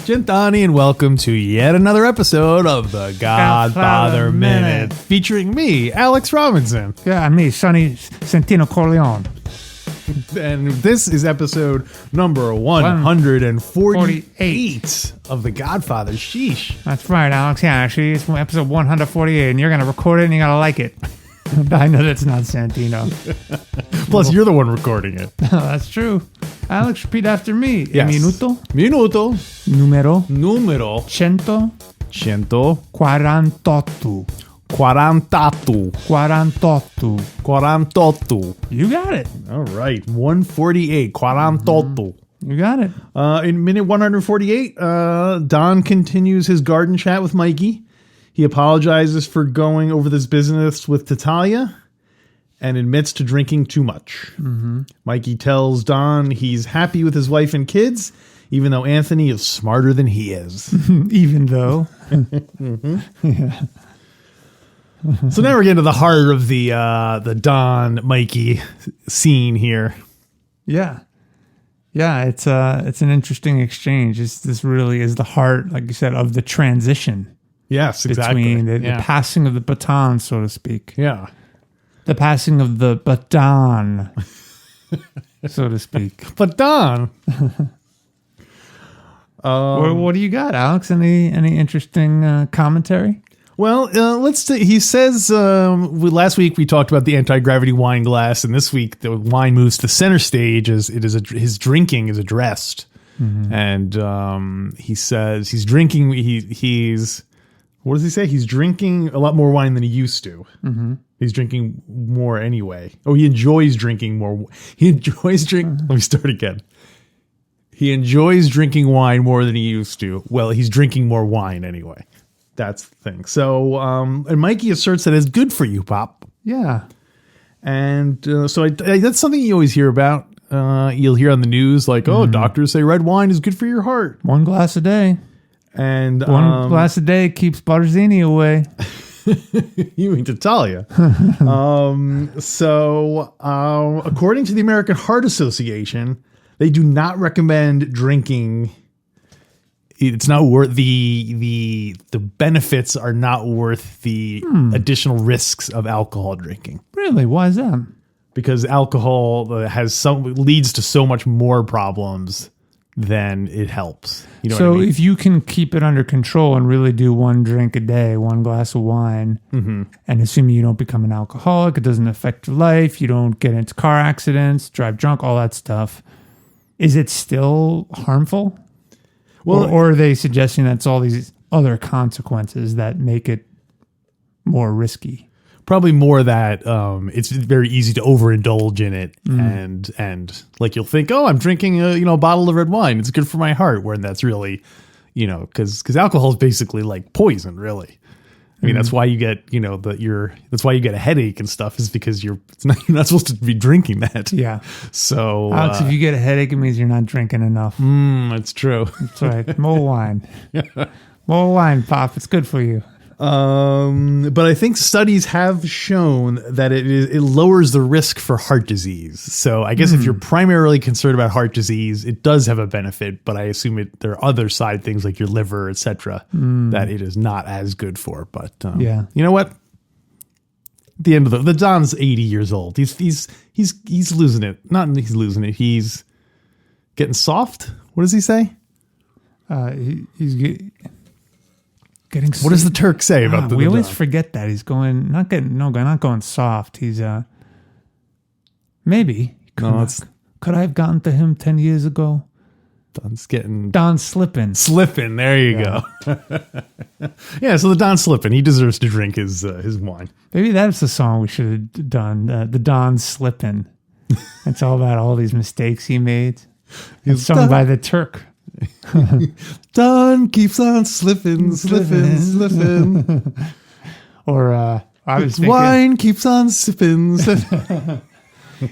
Gentani, and welcome to yet another episode of the Godfather Minute, featuring me, Alex Robinson. Yeah, me, Sonny Santino Corleone. And this is episode number 148 of the Godfather. Sheesh. That's right, Alex. Yeah, actually, it's episode 148, and you're going to record it and you're going to like it. I know that's not Santino. Plus, you're the one recording it. That's true. Alex, repeat after me. Yes. Minuto. Numero. 148. 48. You got it. All right. 148. 48. You got it. In minute 148, Don continues his garden chat with Mikey. He apologizes for going over this business with Tattaglia and admits to drinking too much. Mm-hmm. Mikey tells Don he's happy with his wife and kids, even though Anthony is smarter than he is. Even though. Mm-hmm. Yeah. So now we're getting to the heart of the Don Mikey scene here. Yeah. Yeah, it's an interesting exchange. This really is the heart, like you said, of the transition. Yes, exactly. Between the passing of the baton, so to speak. Yeah. The passing of the baton, so to speak. Baton. What do you got, Alex? Any interesting commentary? Well, let's see. He says last week we talked about the anti-gravity wine glass, and this week the wine moves to center stage as his drinking is addressed. Mm-hmm. And he says he's drinking. He's what does he say? He's drinking a lot more wine than he used to. Mm-hmm. He's drinking more anyway. Oh, he enjoys drinking more. He enjoys drink. Let me start again. He enjoys drinking wine more than he used to. Well, he's drinking more wine anyway. That's the thing. So, and Mikey asserts that it's good for you, Pop. Yeah. And so that's something you always hear about. You'll hear on the news like, oh, doctors say red wine is good for your heart. 1 glass a day. And one glass a day keeps Barzini away. You mean Tattaglia. So according to the American Heart Association, they do not recommend drinking. It's not worth the benefits are not worth the additional risks of alcohol drinking. Really? Why is that? Because alcohol leads to so much more problems than it helps. You know so what I mean? If you can keep it under control and really do 1 drink a day, 1 glass of wine, and assuming you don't become an alcoholic, it doesn't affect your life, you don't get into car accidents, drive drunk, all that stuff, is it still harmful? Well, or are they suggesting that's all these other consequences that make it more risky? Probably more that it's very easy to overindulge in it, and like you'll think, oh, I'm drinking a bottle of red wine, it's good for my heart, when that's really, because alcohol is basically like poison, really. I mean, that's why you get that's why you get a headache and stuff, is because you're not supposed to be drinking that. Yeah. So Alex, if you get a headache, it means you're not drinking enough. That's true. That's right. More wine. More wine, Pop. It's good for you. But I think studies have shown that it lowers the risk for heart disease. So I guess if you're primarily concerned about heart disease, it does have a benefit, but I assume there are other side things like your liver, etc., that it is not as good for. But you know what? At the end of the Don's 80 years old. He's losing it. Not he's losing it. He's getting soft. What does he say? He's getting. What does the Turk say about the? We always forget that he's not going soft. He's maybe could I have gotten to him 10 years ago? Don's slipping. Slipping. There you go. Yeah. So the Don's slipping. He deserves to drink his wine. Maybe that's the song we should have done. The Don's slipping. It's all about all these mistakes he made. It's sung by the Turk. Don keeps on slipping. Or I was thinking, Wine keeps on sipping.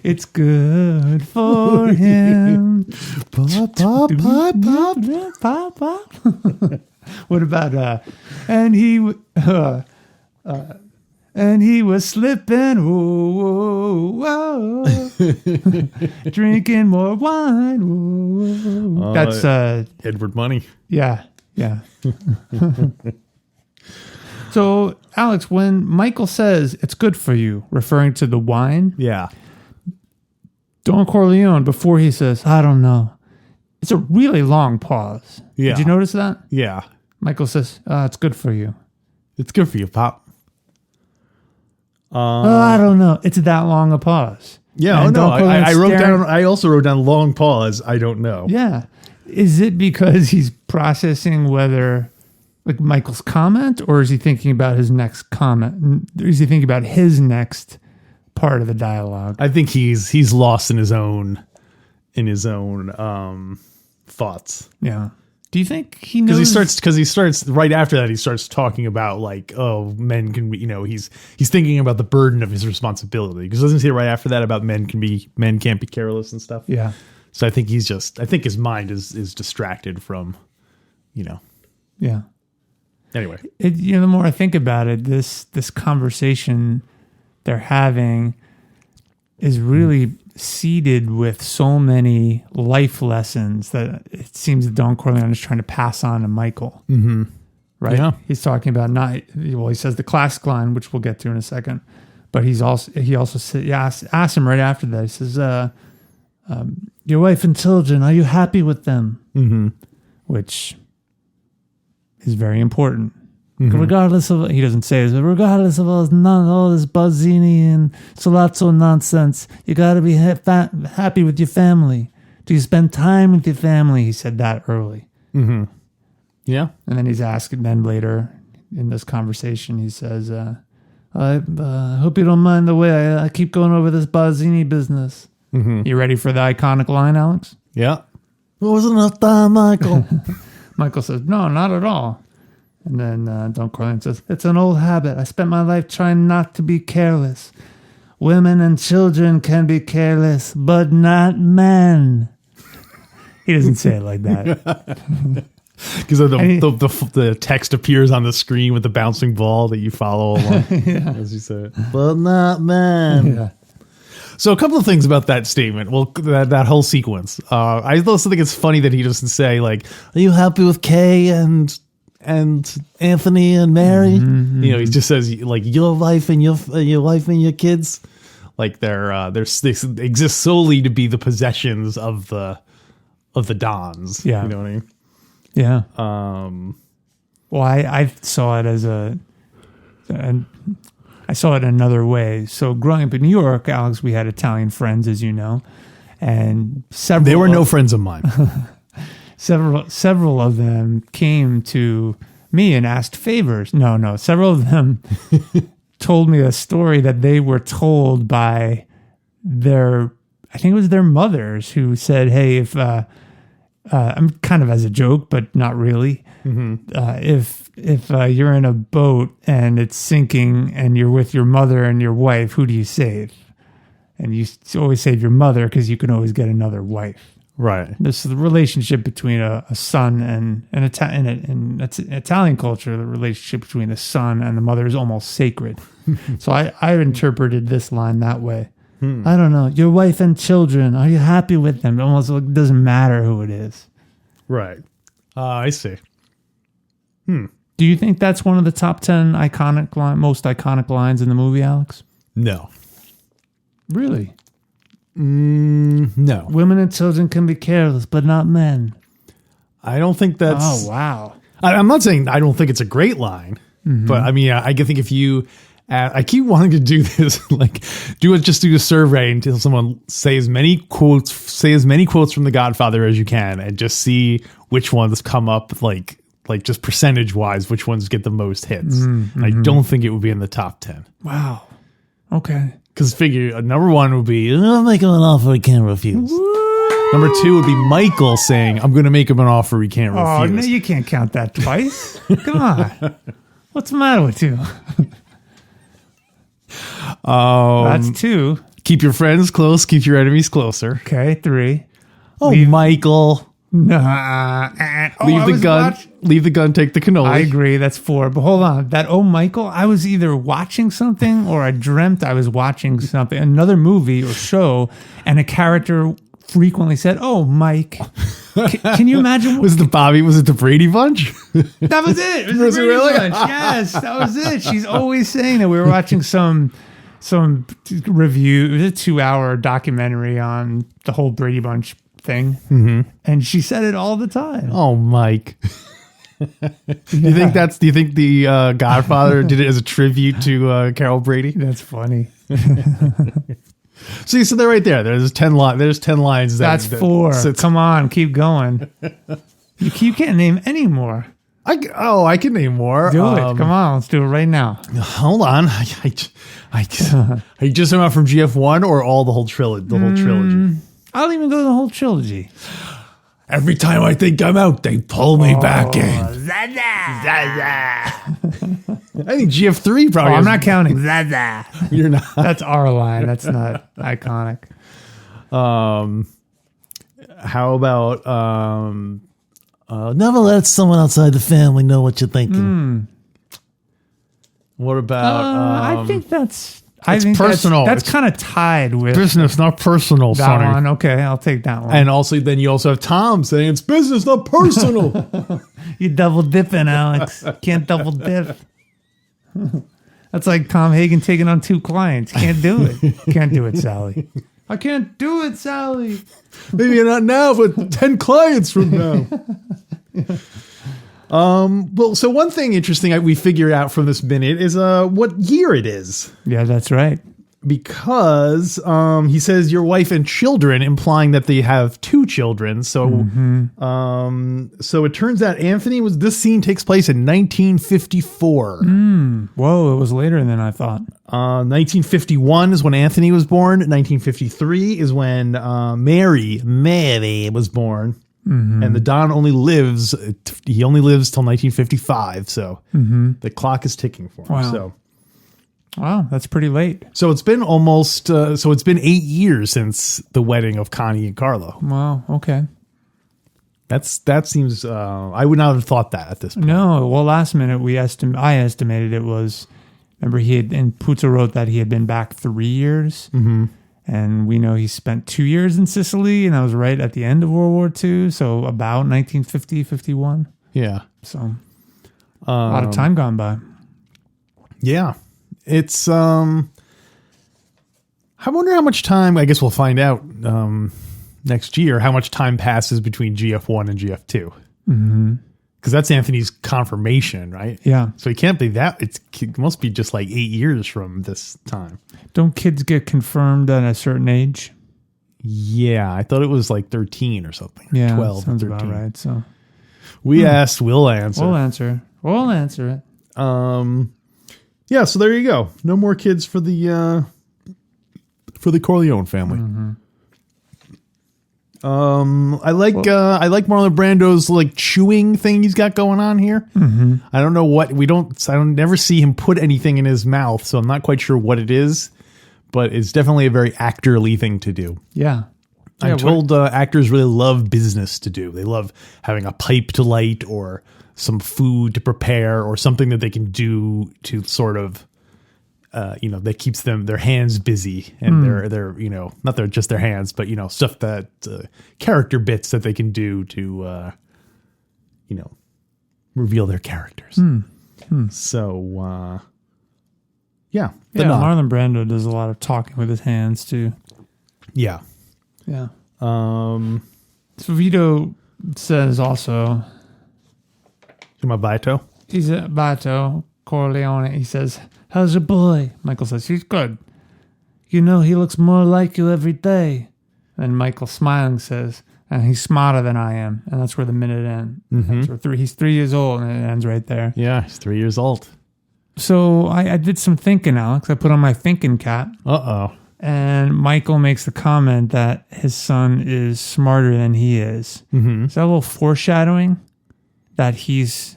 it's good for him. Pop, pop, pop, pop. Pop, pop. What about and he was slipping, whoa, whoa, whoa. Drinking more wine. Whoa, whoa. That's Edward Money. yeah. So, Alex, when Michael says it's good for you, referring to the wine, Yeah. Don Corleone, before he says, I don't know, it's a really long pause. Yeah. Did you notice that? Yeah. Michael says, it's good for you. It's good for you, Pop. I don't know. It's that long a pause. Yeah, And Don Corleone's I wrote staring- down. I also wrote down long pause. I don't know. Yeah. Is it because he's processing whether, like, Michael's comment, or is he thinking about his next comment? Is he thinking about his next part of the dialogue? I think he's lost in his own thoughts. Yeah. Do you think he knows? Because he starts right after that. He starts talking about like, oh, men can be. He's thinking about the burden of his responsibility. Because doesn't he say right after that about men can't be careless and stuff. Yeah. So I think his mind is distracted from, Yeah. Anyway. The more I think about it, this conversation they're having is really seeded with so many life lessons that it seems that Don Corleone is trying to pass on to Michael. Mm-hmm. Right? Yeah. He's talking about he says the classic line, which we'll get to in a second, but he also said, asked him right after that. He says, your wife and children, are you happy with them? Mm-hmm. Which is very important. Mm-hmm. Regardless of, he doesn't say this, but regardless of all this Bazzini and Solazzo nonsense, you got to be happy with your family. Do you spend time with your family? He said that early. Mm-hmm. Yeah. And then he's asked, and then later in this conversation, he says, I hope you don't mind the way I keep going over this Bazzini business. Mm-hmm. You ready for the iconic line, Alex? Yeah. It wasn't enough time, Michael. Michael says, no, not at all. And then Don Corleone says, it's an old habit. I spent my life trying not to be careless. Women and children can be careless, but not men. He doesn't say it like that. Because the text appears on the screen with the bouncing ball that you follow along as you say it. But not men. Yeah. So a couple of things about that statement. Well, that whole sequence. I also think it's funny that he doesn't say like, "Are you happy with Kay and Anthony and Mary?" Mm-hmm. He just says like your wife and your kids. Like they exist solely to be the possessions of the Dons. Yeah, you know what I mean. Yeah. Well, I saw it as I saw it another way. So growing up in New York, Alex, we had Italian friends, as you know, and they were no friends of mine. Several of them came to me and asked favors. No, several of them told me a story that they were told by I think it was their mothers, who said, "Hey, if I'm kind of as a joke, but not really. Mm-hmm. If you're in a boat and it's sinking and you're with your mother and your wife, who do you save?" And you always save your mother because you can always get another wife. Right. This is the relationship between a son and in Italian culture. The relationship between the son and the mother is almost sacred. So I interpreted this line that way. I don't know. Your wife and children, are you happy with them? It almost doesn't matter who it is. Right. I see. Do you think that's one of the top 10 most iconic lines in the movie, Alex? No. Really? No. Women and children can be careless, but not men. I don't think that's... Oh, wow. I'm not saying I don't think it's a great line, but I mean, I think if you... I keep wanting to do this, like do a survey until someone say as many quotes from The Godfather as you can, and just see which ones come up, like just percentage wise, which ones get the most hits. Mm-hmm. I don't think it would be in the top 10. Wow. Okay. Because figure number one would be, "I'll make him an offer he can't refuse." Woo! Number two would be Michael saying, "I'm going to make him an offer he can't refuse." Oh, no, you can't count that twice. Come on. What's the matter with you? That's 2. Keep your friends close, keep your enemies closer. Okay, 3. Oh, Michael. Nah. Leave the gun. Leave the gun, take the cannoli. I agree. That's 4. But hold on. That Michael, I was either watching something or I dreamt I was watching something, another movie or show, and a character frequently said, "Oh, Mike." Can you imagine? Was it the Brady Bunch? That was it. It was the Brady Bunch. Yes, that was it. She's always saying that. We were watching some review. It was a 2-hour documentary on the whole Brady Bunch thing, and she said it all the time. Oh, Mike. Do you think the Godfather did it as a tribute to Carol Brady? That's funny. See, so they're right there. There's 10 lines. That's 4. Come on, keep going. You can't name any more. I can name more. Do it. Come on, let's do it right now. Hold on. Are you just talking about from GF1 or the whole trilogy? I'll even go to the whole trilogy. Every time I think I'm out, they pull me back in. Zaza. I think GF3 probably. I'm not counting. Zaza. You're not. That's our line. That's not iconic. How about never let someone outside the family know what you're thinking? What about? I think that's. Personal. That's kind of tied with business, not personal. That Sonny. one. Okay, I'll take that one. And also, then you also have Tom saying it's business, not personal. You double dipping, Alex. Can't double dip. That's like Tom Hagen taking on 2 clients. Can't do it. Can't do it, Sally. I can't do it, Sally. Maybe not now, but 10 clients from now. Well, so one thing interesting we figured out from this minute is what year it is. Yeah, that's right. Because he says your wife and children, implying that they have 2 children. So so it turns out this scene takes place in 1954. Whoa, it was later than I thought. 1951 is when Anthony was born. 1953 is when Mary was born. And the Don only lives till 1955. So the clock is ticking for him. Wow. So. Wow, that's pretty late. So it's been it's been 8 years since the wedding of Connie and Carlo. Wow, okay. That seems, I would not have thought that at this point. No, well, last minute I estimated it was, remember and Puzo wrote that he had been back 3 years. And we know he spent 2 years in Sicily, and that was right at the end of World War II. So about 1950, 51. Yeah. So a lot of time gone by. Yeah. It's, I wonder how much time, I guess we'll find out next year, how much time passes between GF1 and GF2. Because that's Anthony's confirmation, right? Yeah. So it can't be that. It must be just like 8 years from this time. Don't kids get confirmed at a certain age? Yeah, I thought it was like 13 or something. Or yeah, 12 sounds or 13. about right. So we asked, we'll answer. We'll answer it. Yeah, so there you go. No more kids for the Corleone family. I like Marlon Brando's like chewing thing he's got going on here. I don't know what I don't never see him put anything in his mouth, so I'm not quite sure what it is, but it's definitely a very actorly thing to do. Yeah. I'm told actors really love business to do. They love having a pipe to light or some food to prepare or something that they can do to sort of that keeps their hands busy and they're not just their hands, but stuff that character bits that they can do to reveal their characters. So yeah, Marlon Brando does a lot of talking with his hands too. Yeah. So Vito says also, my Vito. He's a Vito Corleone. He says, "How's your boy?" Michael says, "He's good. He looks more like you every day." And Michael smiling says, "And he's smarter than I am." And that's where the minute ends. He's 3 years old, and it ends right there. Yeah, he's 3 years old. So I did some thinking, Alex. I put on my thinking cap. And Michael makes the comment that his son is smarter than he is. Is that a little foreshadowing that he's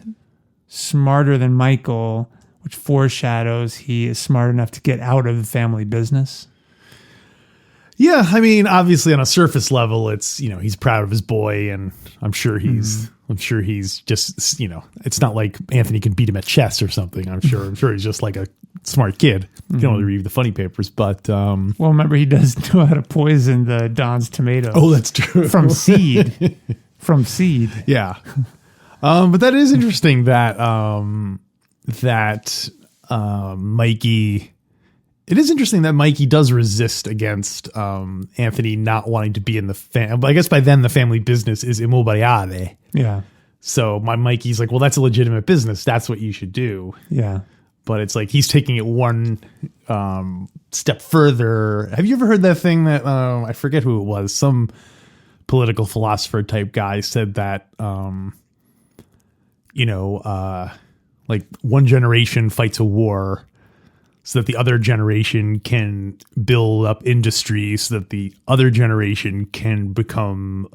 smarter than Michael which foreshadows he is smart enough to get out of the family business. Yeah, I mean, obviously on a surface level, it's, he's proud of his boy, and I'm sure he's just, it's not like Anthony can beat him at chess or something. I'm sure he's just like a smart kid. You can only read the funny papers, but well, remember, he does know how to poison the Don's tomatoes. Oh, that's true. From seed. From seed. Yeah. But that is interesting that Mikey. It is interesting that Mikey does resist against Anthony not wanting to be in the family. I guess by then the family business is immobiliare. Yeah. So Mikey's like, well, that's a legitimate business. That's what you should do. Yeah. But it's like he's taking it one step further. Have you ever heard that thing that I forget who it was? Some political philosopher type guy said that, like one generation fights a war so that the other generation can build up industry, so that the other generation can become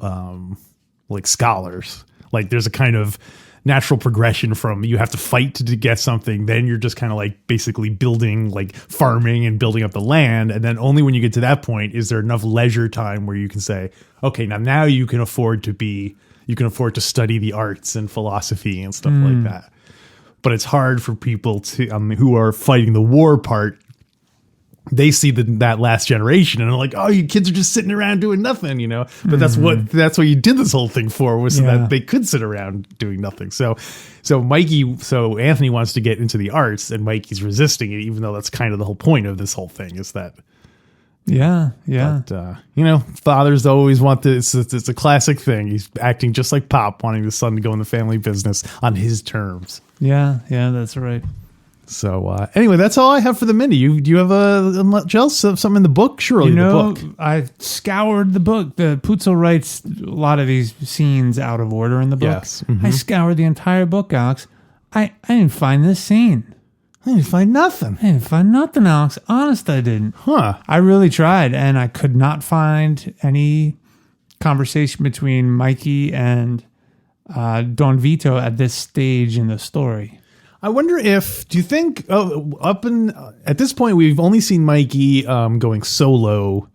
like scholars. Like there's a kind of natural progression from you have to fight to get something, then you're just kind of like basically building, like farming and building up the land, and then only when you get to that point is there enough leisure time where you can say, okay, now you can afford to study the arts and philosophy and stuff like that. But it's hard for people to who are fighting the war part. They see that last generation and they're like, oh, you kids are just sitting around doing nothing, But that's what you did this whole thing for, was so that they could sit around doing nothing. So Anthony wants to get into the arts, and Mikey's resisting it, even though that's kind of the whole point of this whole thing is that. Yeah. But, fathers always want this. It's a classic thing. He's acting just like Pop, wanting the son to go in the family business on his terms. Yeah, that's right. So anyway, that's all I have for the mini. Do you have much else? Something in the book? Surely the book. I scoured the book. The Puzo writes a lot of these scenes out of order in the book. Yes. Mm-hmm. I scoured the entire book, Alex. I didn't find this scene. I didn't find nothing. Alex. Honest, I didn't. Huh. I really tried, and I could not find any conversation between Mikey and Don Vito at this stage in the story. I wonder do you think, at this point, we've only seen Mikey going solo.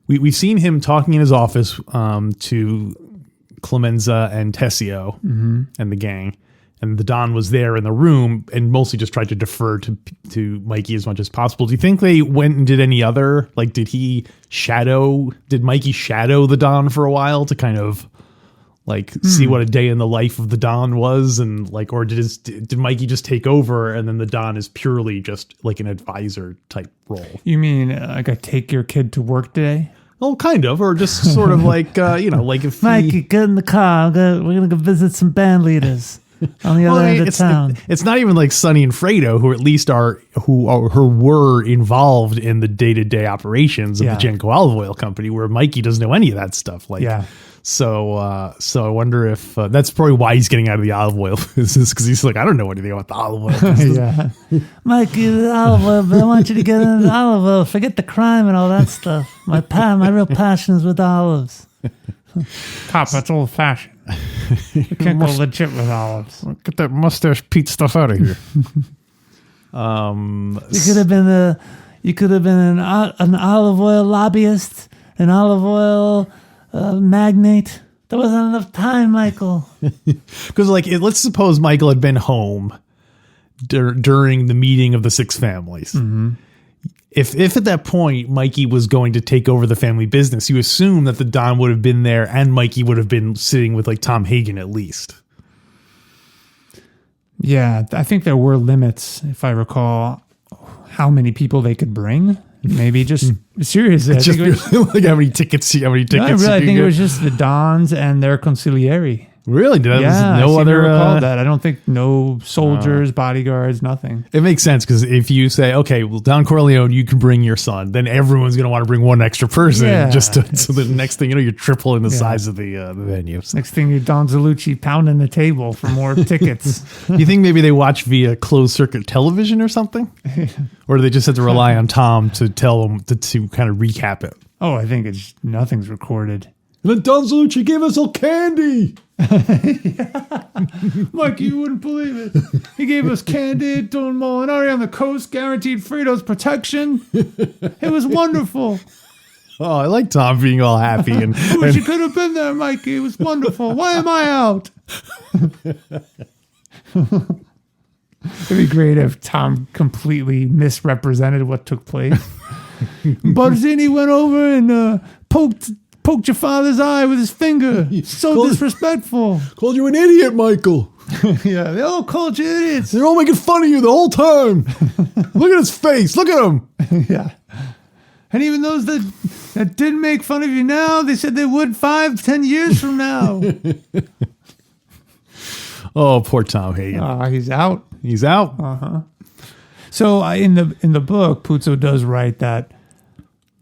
We've seen him talking in his office to Clemenza and Tessio and the gang. And the Don was there in the room and mostly just tried to defer to Mikey as much as possible. Do you think they went and did any other, like, did Mikey shadow the Don for a while to kind of like see what a day in the life of the Don was, and like, or did Mikey just take over and then the Don is purely just like an advisor type role? You mean like a take your kid to work day? Well, kind of, or just sort of like like if Mikey, get in the car. We're gonna go visit some band leaders on the other end of town. It's not even like Sonny and Fredo, who at least were involved in the day-to-day operations of the Genco Olive Oil Company, where Mikey doesn't know any of that stuff. So I wonder if that's probably why he's getting out of the olive oil business, because he's like, I don't know anything about the olive oil business. Mikey, the olive oil, but I want you to get into the olive oil. Forget the crime and all that stuff. My real passion is with olives. Cop, that's old fashioned. You can't go legit with olives. Get that mustache Pete stuff out of here. You could have been an olive oil lobbyist, an olive oil magnate. There wasn't enough time, Michael. Because let's suppose Michael had been home during the meeting of the six families. Mm-hmm. If at that point Mikey was going to take over the family business, you assume that the Don would have been there and Mikey would have been sitting with like Tom Hagen at least. Yeah, I think there were limits, if I recall, how many people they could bring. Maybe just seriously. Like how many tickets? No, I think it was just the Dons and their consigliere. Really? I recall that. I don't think no soldiers, bodyguards, nothing. It makes sense, because if you say, okay, well, Don Corleone, you can bring your son, then everyone's going to want to bring one extra person so the next thing you know, you're tripling the size of the venue. So. Next thing you're Don Zalucci pounding the table for more tickets. You think maybe they watch via closed circuit television or something? Or do they just have to rely on Tom to tell them to kind of recap it? Oh, I think nothing's recorded. And then Don Zalucci gave us all candy. Mikey, you wouldn't believe it. He gave us candy, Don Molinari on the coast, guaranteed Fritos protection. It was wonderful. Oh, I like Tom being all happy. And Wish you could have been there, Mikey. It was wonderful. Why am I out? It'd be great if Tom completely misrepresented what took place. Barzini went over and poked your father's eye with his finger. So disrespectful. Called you an idiot, Michael. Yeah, they all called you idiots. They're all making fun of you the whole time. Look at his face. Look at him. Yeah. And even those that didn't make fun of you now, they said they would 5-10 years from now. Oh, poor Tom Hagen. He's out. He's out. So in the book, Puzo does write that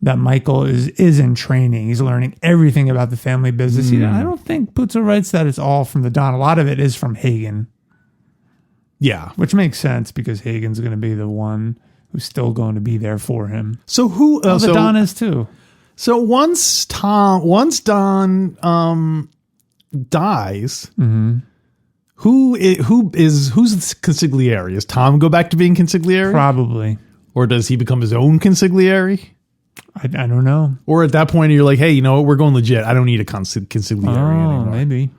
Michael is in training. He's learning everything about the family business. I don't think Puzo writes that it's all from the Don. A lot of it is from Hagen. Yeah. Which makes sense because Hagen's going to be the one who's still going to be there for him. So who? The Don is too. So once Don dies, who's the consigliere? Does Tom go back to being consigliere? Probably. Or does he become his own consigliere? I don't know. Or at that point, you're like, hey, you know what? We're going legit. I don't need a consigliere anymore. Maybe.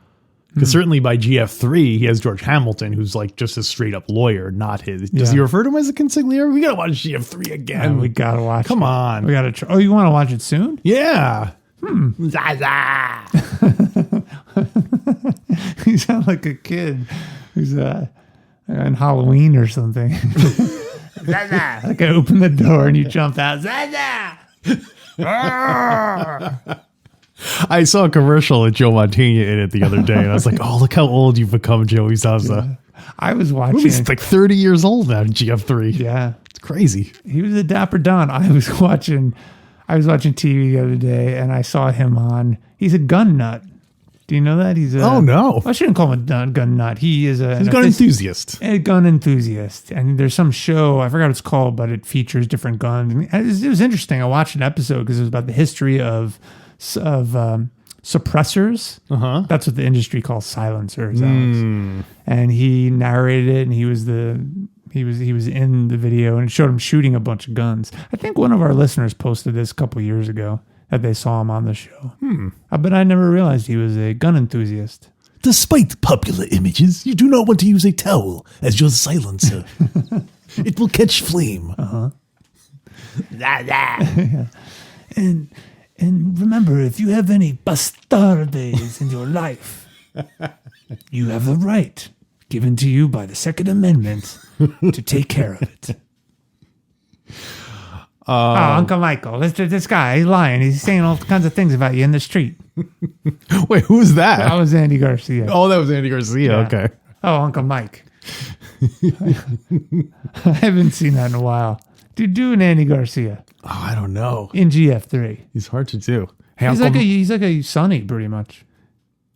Because certainly by GF3, he has George Hamilton, who's like just a straight up lawyer, not his. Does he refer to him as a consigliere? We got to watch GF3 again. We got to watch Come on. We got to Oh, you want to watch it soon? Yeah. Zaza. You sound like a kid who's on Halloween or something. Zaza. Like I open the door and you jump out. Zaza. I saw a commercial with Joe Montana in it the other day, and I was like, oh, look how old you've become, Joey Zaza. I was watching. He's like 30 years old now in GF3. Yeah. It's crazy. He was a dapper Don. I was watching TV the other day, and I saw him on. He's a gun nut. Do you know that? Oh, no. I shouldn't call him a gun nut. He's a gun enthusiast. A gun enthusiast. And there's some show, I forgot what it's called, but it features different guns. And it was interesting. I watched an episode because it was about the history of suppressors. That's what the industry calls silencers, Alex. And he narrated it, and he was in the video, and it showed him shooting a bunch of guns. I think one of our listeners posted this a couple years ago that they saw him on the show. But I never realized he was a gun enthusiast. Despite popular images, you do not want to use a towel as your silencer. It will catch flame. Yeah. And remember, if you have any bastardes in your life, you have the right, given to you by the Second Amendment, to take care of it. Uncle Michael, this guy, he's lying. He's saying all kinds of things about you in the street. Wait, who was that? That was Andy Garcia. Oh, that was Andy Garcia. Yeah. Okay. Oh, Uncle Mike. I haven't seen that in a while. Do an Andy Garcia. Oh, I don't know. In GF3. He's hard to do. Hey, He's like a Sonny, pretty much.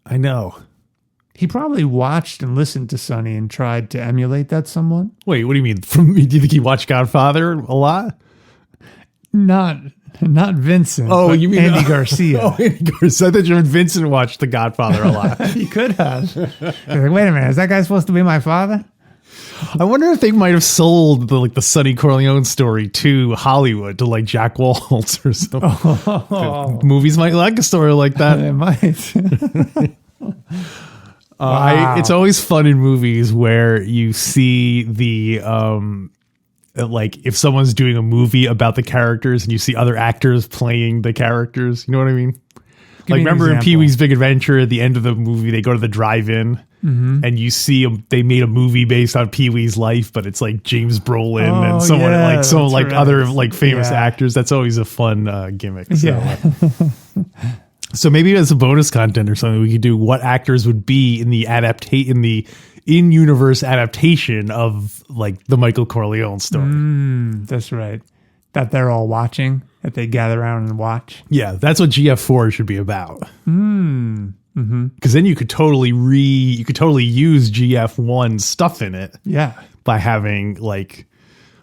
I know. He probably watched and listened to Sonny and tried to emulate that somewhat. Wait, what do you mean? Do you think he watched Godfather a lot? Not Vincent. Oh, you mean Andy Garcia? Oh, Andy Garcia. I thought you meant Vincent watched The Godfather a lot. He could have. He's like, wait a minute, is that guy supposed to be my father? I wonder if they might have sold the Sonny Corleone story to Hollywood, to like Jack Waltz or something. Movies might like a story like that. They might. Wow. It's always fun in movies where you see the like if someone's doing a movie about the characters and you see other actors playing the characters. You know what I mean? Like remember in Pee-wee's Big Adventure, at the end of the movie, they go to the drive-in and you see they made a movie based on Pee-wee's life, but it's like James Brolin and someone other like famous actors. That's always a fun gimmick. So. Yeah. So maybe as a bonus content or something, we could do what actors would be in the in-universe adaptation of like the Michael Corleone story. That's right. That they're all watching, that they gather around and watch. Yeah, that's what GF4 should be about. Because then you could totally use GF1 stuff in it. Yeah. By having like,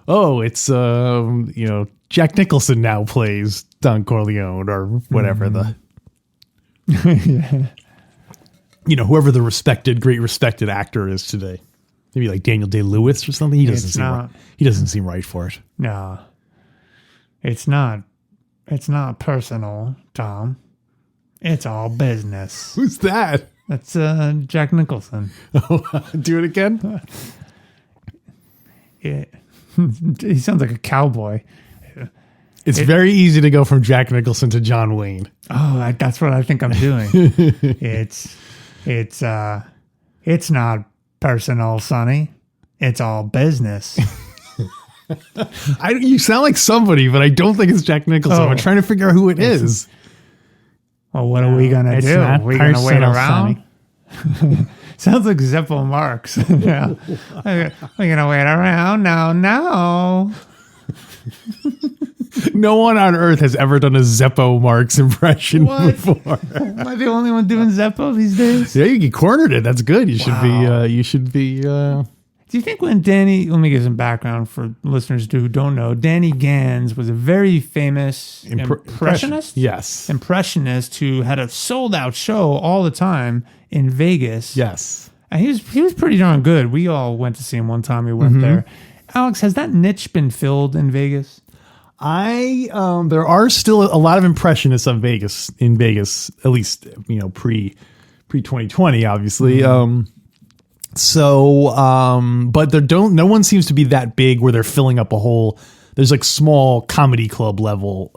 it's Jack Nicholson now plays Don Corleone or whatever You know, whoever the great respected actor is today. Maybe like Daniel Day-Lewis or something. He doesn't seem right. He doesn't seem right for it. No. It's not personal, Tom. It's all business. Who's that? That's Jack Nicholson. Oh, do it again? He sounds like a cowboy. It's very easy to go from Jack Nicholson to John Wayne. Oh, that's what I think I'm doing. It's not personal, Sonny. It's all business. You sound like somebody, but I don't think it's Jack Nicholson. I'm trying to figure out who it is. Well, what are we gonna do? Are we gonna wait around? Sounds like Zeppo Marx. Yeah. We're gonna wait around? No. No one on earth has ever done a Zeppo Marx impression before. Am I the only one doing Zeppo these days? Yeah, you cornered it. That's good. You should be. Do you think when Danny, let me give some background for listeners who don't know, Danny Gans was a very famous impressionist? Yes. Impressionist who had a sold out show all the time in Vegas. Yes. And he was pretty darn good. We all went to see him one time. We went there. Alex, has that niche been filled in Vegas? There are still a lot of impressionists in Vegas, at least, you know, pre 2020, obviously. But no one seems to be that big where they're filling up a whole. There's like small comedy club level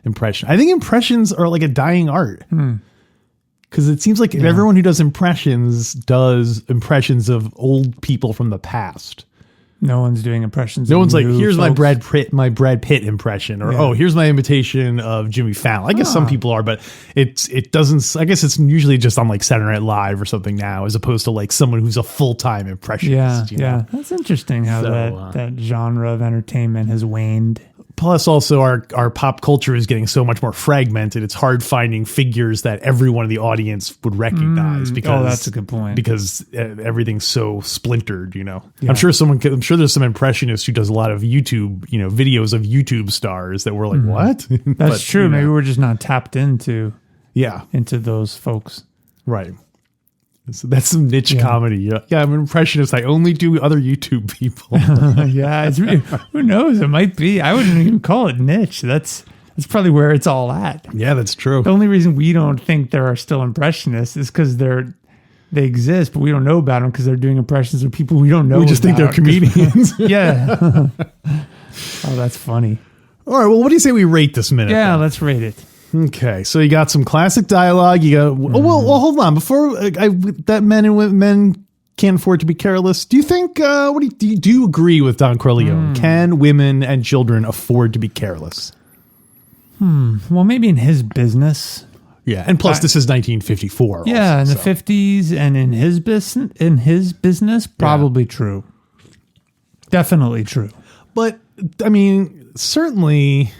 impression. I think impressions are like a dying art because it seems like everyone who does impressions of old people from the past. No one's doing impressions. No one's like, here's folks. my Brad Pitt impression, or here's my imitation of Jimmy Fallon. I guess some people are, but it doesn't. I guess it's usually just on like Saturday Night Live or something now, as opposed to like someone who's a full-time impressionist. Yeah. That's interesting how that genre of entertainment has waned. Plus, also our pop culture is getting so much more fragmented. It's hard finding figures that everyone in the audience would recognize. Because that's a good point. Because everything's so splintered. You know, I'm sure there's some impressionist who does a lot of YouTube, you know, videos of YouTube stars that were like, what? That's true. Maybe we're just not tapped into those folks. Right. So that's some niche comedy. Yeah, I'm an impressionist. I only do other YouTube people. Who knows? It might be. I wouldn't even call it niche. That's probably where it's all at. Yeah, that's true. The only reason we don't think there are still impressionists is because they exist, but we don't know about them because they're doing impressions of people we don't know. We just think they're comedians. Yeah. Oh, that's funny. All right. Well, what do you say we rate this minute? Yeah, then? Let's rate it. Okay, so you got some classic dialogue. You got well, hold on. Before that, men can't afford to be careless. Do you think? Do you agree with Don Corleone? Can women and children afford to be careless? Well, maybe in his business. Yeah, and plus this is 1954. Yeah, also, in the 50s, and in his business, probably true. Definitely true. But I mean, certainly.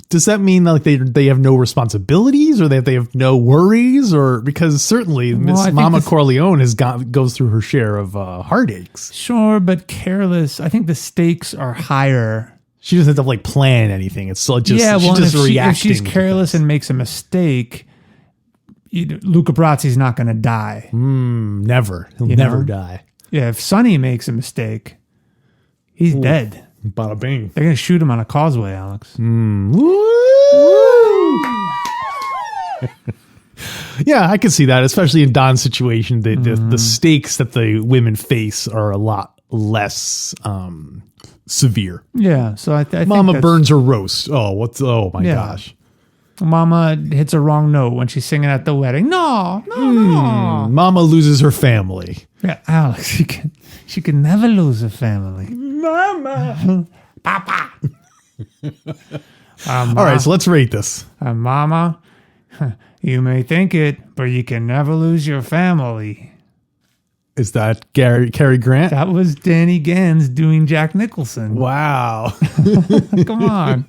Does that mean like they have no responsibilities, or that they have no worries, or because certainly Miss Mama Corleone goes through her share of heartaches. Sure, but careless. I think the stakes are higher. She doesn't have to like plan anything. It's just she's just reacting. If she's careless and makes a mistake, Luca Brazzi's not going to die. Never. He'll never die. Yeah, if Sonny makes a mistake, he's dead. Bada bing. They're going to shoot him on a causeway, Alex. Yeah, I can see that, especially in Don's situation. The stakes that the women face are a lot less severe. Yeah, so I think Mama burns her roast. Oh my gosh. Mama hits a wrong note when she's singing at the wedding. No. Mama loses her family. Yeah, Alex, she can never lose her family. Mama. Papa. All right, so let's rate this. Mama, you may think it, but you can never lose your family. Is that Cary Grant? That was Danny Gans doing Jack Nicholson. Wow. Come on.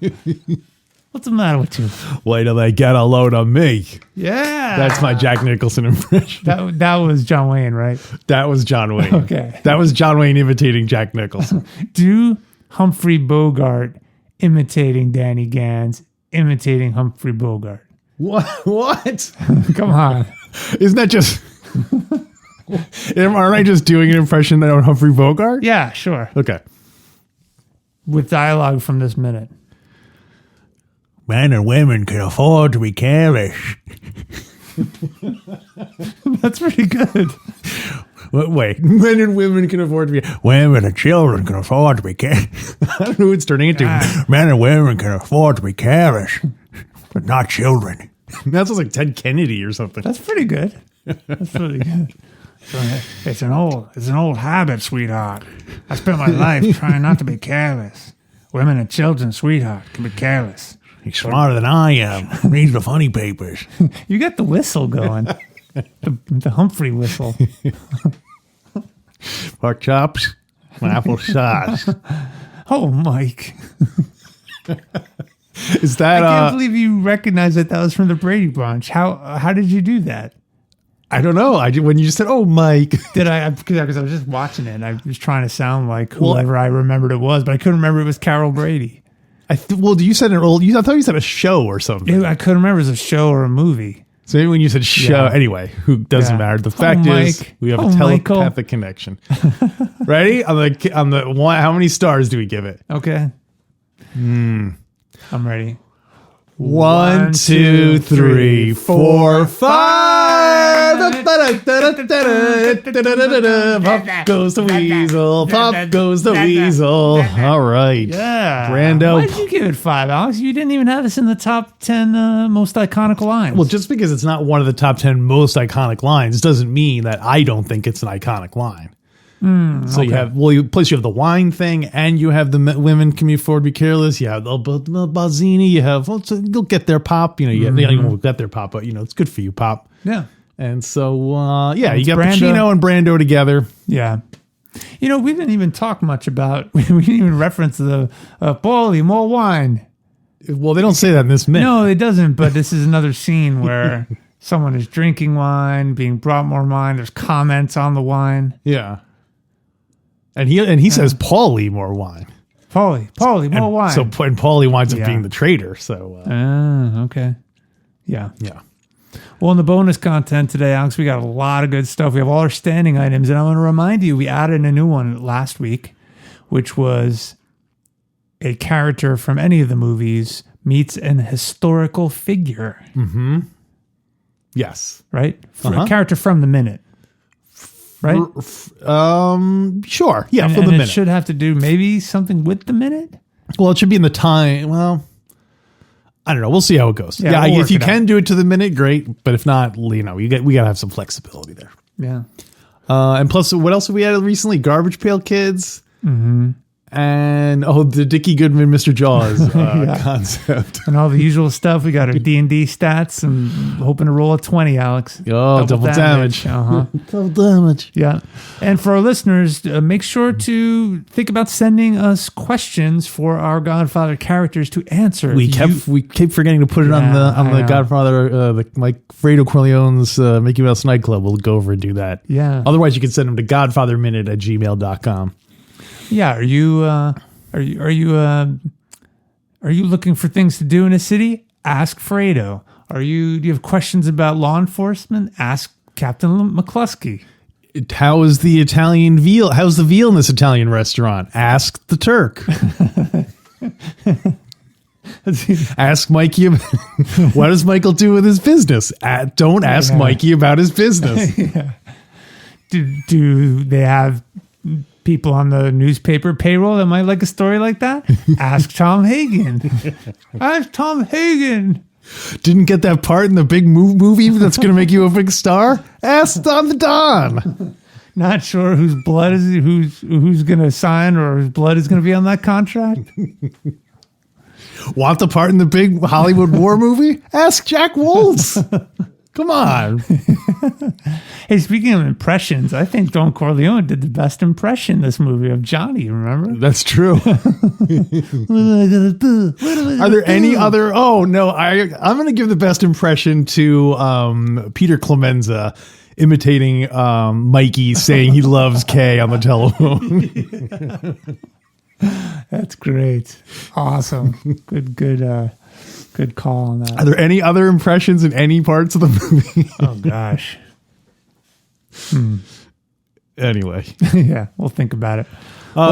What's the matter with you? Wait till they get a load of me. Yeah. That's my Jack Nicholson impression. That was John Wayne, right? That was John Wayne. Okay. That was John Wayne imitating Jack Nicholson. Do Humphrey Bogart imitating Danny Gans, imitating Humphrey Bogart. What? Come on. Isn't that just... Aren't I just doing an impression of Humphrey Bogart? Yeah, sure. Okay. With dialogue from this minute. Men and women can afford to be careless. That's pretty good. Wait, men and women can afford to be... Women and children can afford to be careless. I don't know who it's turning into. Men and women can afford to be careless, but not children. That sounds like Ted Kennedy or something. That's pretty good. That's pretty good. It's an old habit, sweetheart. I spent my life trying not to be careless. Women and children, sweetheart, can be careless. He's smarter than I am. Reads the funny papers. You got the whistle going. the Humphrey whistle. Pork chops, apple sauce. Oh, Mike. Is that... I can't believe you recognize that was from the Brady Bunch. How did you do that? I don't know. When you just said, "Oh, Mike," Did I? Because I was just watching it. And I was trying to sound like whoever I remembered it was, but I couldn't remember it was Carol Brady. You said an old... I thought you said a show or something. I couldn't remember if it was a show or a movie. So maybe when you said show... Yeah. Anyway, who doesn't matter. The fact is, Mike. we have a Michael. telepathic connection. Ready? On the one, how many stars do we give it? Okay. I'm ready. 1, 2, 3, 4, 5. Pop goes the weasel. Pop goes the weasel. All right. Yeah. Brando. Why did you give it 5, Alex? You didn't even have this in the top 10 most iconic lines. Well, just because it's not one of the top 10 most iconic lines doesn't mean that I don't think it's an iconic line. So you have, you have the wine thing, and you have the women can afford to be careless. You have the Bazzini. You have, you'll get their pop. You won't get their pop, but it's good for you, pop. Yeah. And so, you got Brando. Pacino and Brando together. Yeah. We didn't even talk much about, we didn't even reference the Paulie, more wine. Well, they don't say that in this minute. No, it doesn't, but this is another scene where someone is drinking wine, being brought more wine. There's comments on the wine. Yeah. And he says, Paulie, more wine. Paulie, more wine. So, and Paulie winds up being the traitor. So, okay. Yeah. Yeah. Well, in the bonus content today, Alex, we got a lot of good stuff. We have all our standing items, and I'm going to remind you, we added a new one last week, which was a character from any of the movies meets an historical figure. Mm-hmm. Yes. Right? A character from the minute. Right? Sure. Yeah, and, for and the it minute. should have to do maybe something with the minute. Well, it should be in the time. Well, I don't know. We'll see how it goes. Yeah, Yeah, we'll if you work it can do it to the minute, great. But if not, we got to have some flexibility there. Yeah. And plus, what else have we added recently? Garbage Pail Kids. Mm-hmm. And the Dickie Goodman, Mr. Jaws concept. And all the usual stuff. We got our D&D stats and hoping to roll a 20, Alex. Oh, double damage. Uh-huh. Double damage. Yeah. And for our listeners, make sure to think about sending us questions for our Godfather characters to answer. We keep forgetting to put it on the Godfather, like Fredo Corleone's Mickey Mouse nightclub. We'll go over and do that. Yeah. Otherwise, you can send them to godfatherminute@gmail.com. Yeah. Are you looking for things to do in a city? Ask Fredo. Do you have questions about law enforcement? Ask Captain McCluskey. How's the Italian veal? How's the veal in this Italian restaurant? Ask the Turk. Ask Mikey. What does Michael do with his business? Don't ask Mikey about his business. Yeah. Do they have people on the newspaper payroll that might like a story like that? Ask Tom Hagen. Ask Tom Hagen. Didn't get that part in the big movie that's going to make you a big star? Ask Don the Don. Not sure whose blood is who's going to sign or whose blood is going to be on that contract. Want the part in the big Hollywood war movie? Ask Jack Woltz. Come on. Hey, speaking of impressions, I think Don Corleone did the best impression in this movie of Johnny, remember? That's true. What am I gonna do? Are there any other? Oh, no. I'm going to give the best impression to Peter Clemenza imitating Mikey saying he loves Kay on the telephone. That's great. Awesome. Good Good call on that. Are there any other impressions in any parts of the movie? Oh gosh. Anyway. Yeah, we'll think about it.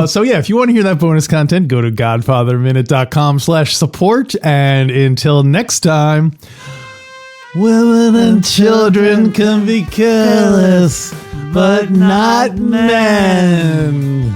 So yeah, if you want to hear that bonus content, go to godfatherminute.com/support. And until next time, women and children can be careless, but not men.